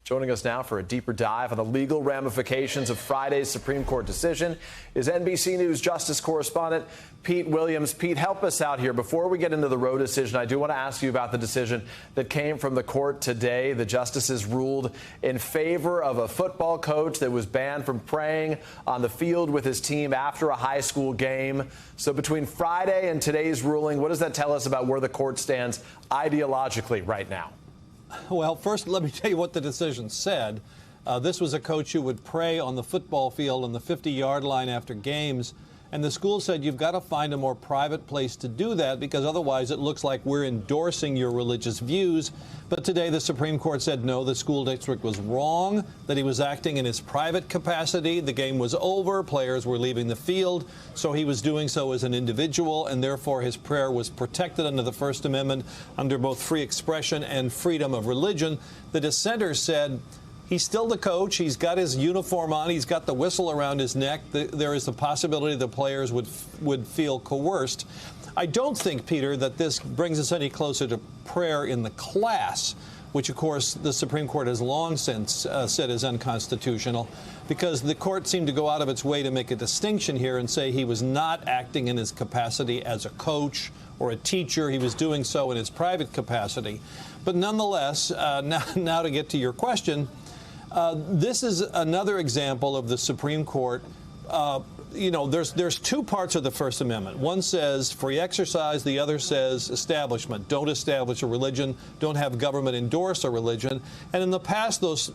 Joining us now for a deeper dive on the legal ramifications of Friday's Supreme Court decision is NBC News Justice correspondent Pete Williams. Pete, help us out here. Before we get into the Roe decision, I do want to ask you about the decision that came from the court today. The justices ruled in favor of a football coach that was banned from praying on the field with his team after a high school game. So between Friday and today's ruling, what does that tell us about where the court stands ideologically right now? Well, first, let me tell you what the decision said. This was a coach who would pray on the football field on the 50-yard line after games. And the school said you've got to find a more private place to do that because otherwise it looks like we're endorsing your religious views. But today the Supreme Court said no, the school district was wrong, that he was acting in his private capacity. The game was over. Players were leaving the field. So he was doing so as an individual, and therefore his prayer was protected under the First Amendment under both free expression and freedom of religion. The dissenters said, he's still the coach. He's got his uniform on. He's got the whistle around his neck. There is the possibility the players would feel coerced. I don't think, Peter, that this brings us any closer to prayer in the class, which, of course, the Supreme Court has long since said is unconstitutional, because the court seemed to go out of its way to make a distinction here and say he was not acting in his capacity as a coach or a teacher. He was doing so in his private capacity. But nonetheless, now to get to your question, this is another example of the Supreme Court. There's two parts of the First Amendment. One says free exercise. The other says establishment. Don't establish a religion. Don't have government endorse a religion. And in the past, those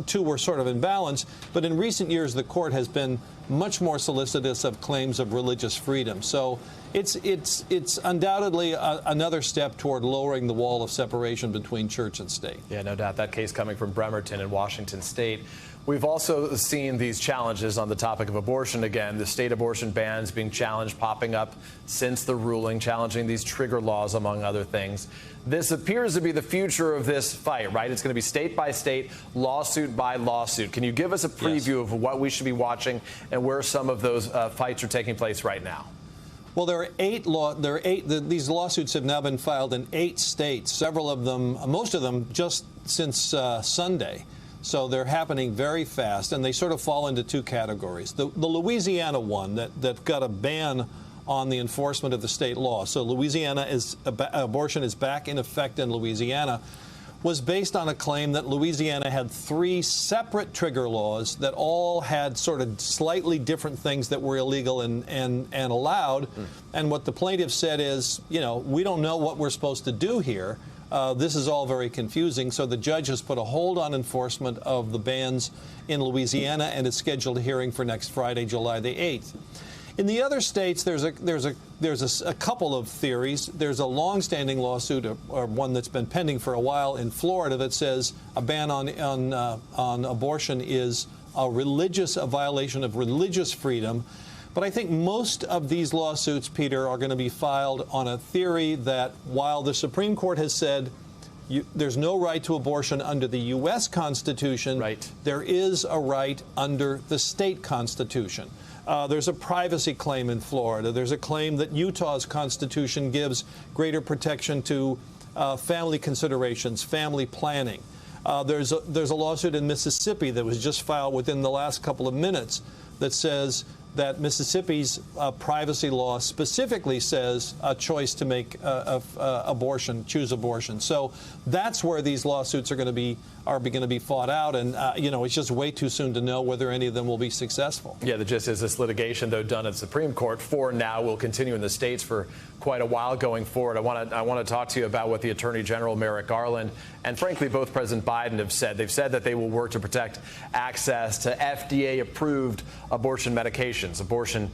two were sort of in balance. But in recent years, the court has been much more solicitous of claims of religious freedom. So it's undoubtedly another step toward lowering the wall of separation between church and state. Yeah, no doubt. That case coming from Bremerton in Washington State. We've also seen these challenges on the topic of abortion again. The state abortion bans being challenged, popping up since the ruling, challenging these trigger laws, among other things. This appears to be the future of this fight, right? It's going to be state by state, lawsuit by lawsuit. Can you give us a preview of what we should be watching and where some of those fights are taking place right now? Well, these lawsuits have now been filed in 8 states, several of them, most of them just since Sunday. So they're happening very fast, and they sort of fall into two categories. The Louisiana one that got a ban on the enforcement of the state law. So abortion is back in effect in Louisiana, was based on a claim that Louisiana had 3 separate trigger laws that all had sort of slightly different things that were illegal and allowed. And what the plaintiff said is, we don't know what we're supposed to do here. This is all very confusing. So the judge has put a hold on enforcement of the bans in Louisiana and has scheduled a hearing for next Friday, July the 8th. In the other states, there's a couple of theories. There's a long-standing lawsuit, or one that's been pending for a while in Florida, that says a ban on abortion is a violation of religious freedom. But I think most of these lawsuits, Peter, are going to be filed on a theory that while the Supreme Court has said there's no right to abortion under the U.S. Constitution, right, there is a right under the state Constitution. There's a privacy claim in Florida. There's a claim that Utah's Constitution gives greater protection to family considerations, family planning. There's a lawsuit in Mississippi that was just filed within the last couple of minutes that says that Mississippi's privacy law specifically says a choice to make abortion, choose abortion. So that's where these lawsuits are going to be fought out, and it's just way too soon to know whether any of them will be successful. Yeah, the gist is this litigation, though done at the Supreme Court for now, will continue in the states for quite a while going forward. I want to talk to you about what the Attorney General Merrick Garland and frankly both President Biden have said. They've said that they will work to protect access to FDA-approved abortion medications, abortion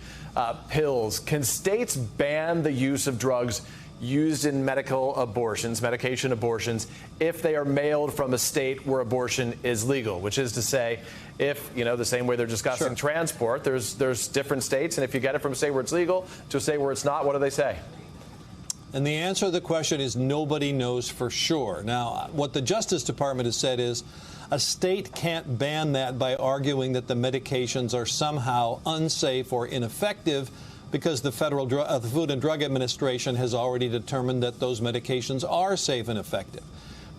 pills. Can states ban the use of drugs used in medication abortions, if they are mailed from a state where abortion is legal? Which is to say, if, the same way they're discussing transport, there's different states, and if you get it from a state where it's legal to a state where it's not, what do they say? And the answer to the question is nobody knows for sure. Now, what the Justice Department has said is a state can't ban that by arguing that the medications are somehow unsafe or ineffective, because the Food and Drug Administration has already determined that those medications are safe and effective.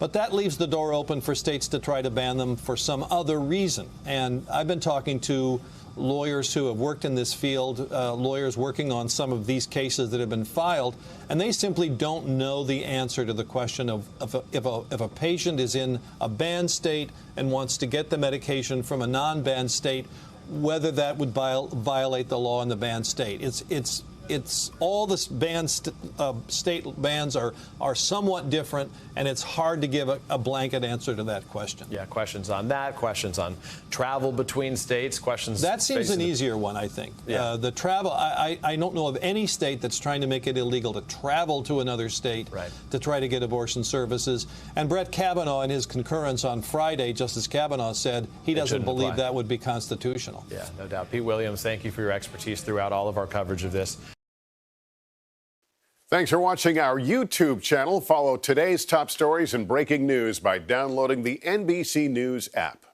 But that leaves the door open for states to try to ban them for some other reason. And I've been talking to lawyers who have worked in this field, lawyers working on some of these cases that have been filed, and they simply don't know the answer to the question of if a patient is in a banned state and wants to get the medication from a non-banned state, whether that would violate the law in the banned state. It's all the state bans are somewhat different, and it's hard to give a blanket answer to that question. Yeah, questions on that, questions on travel between states, questions. That seems an easier one, I think. Yeah. The travel, I don't know of any state that's trying to make it illegal to travel to another state to try to get abortion services. And Brett Kavanaugh, in his concurrence on Friday, Justice Kavanaugh said he doesn't believe that would be constitutional. Yeah, no doubt. Pete Williams, thank you for your expertise throughout all of our coverage of this. Thanks for watching our YouTube channel. Follow today's top stories and breaking news by downloading the NBC News app.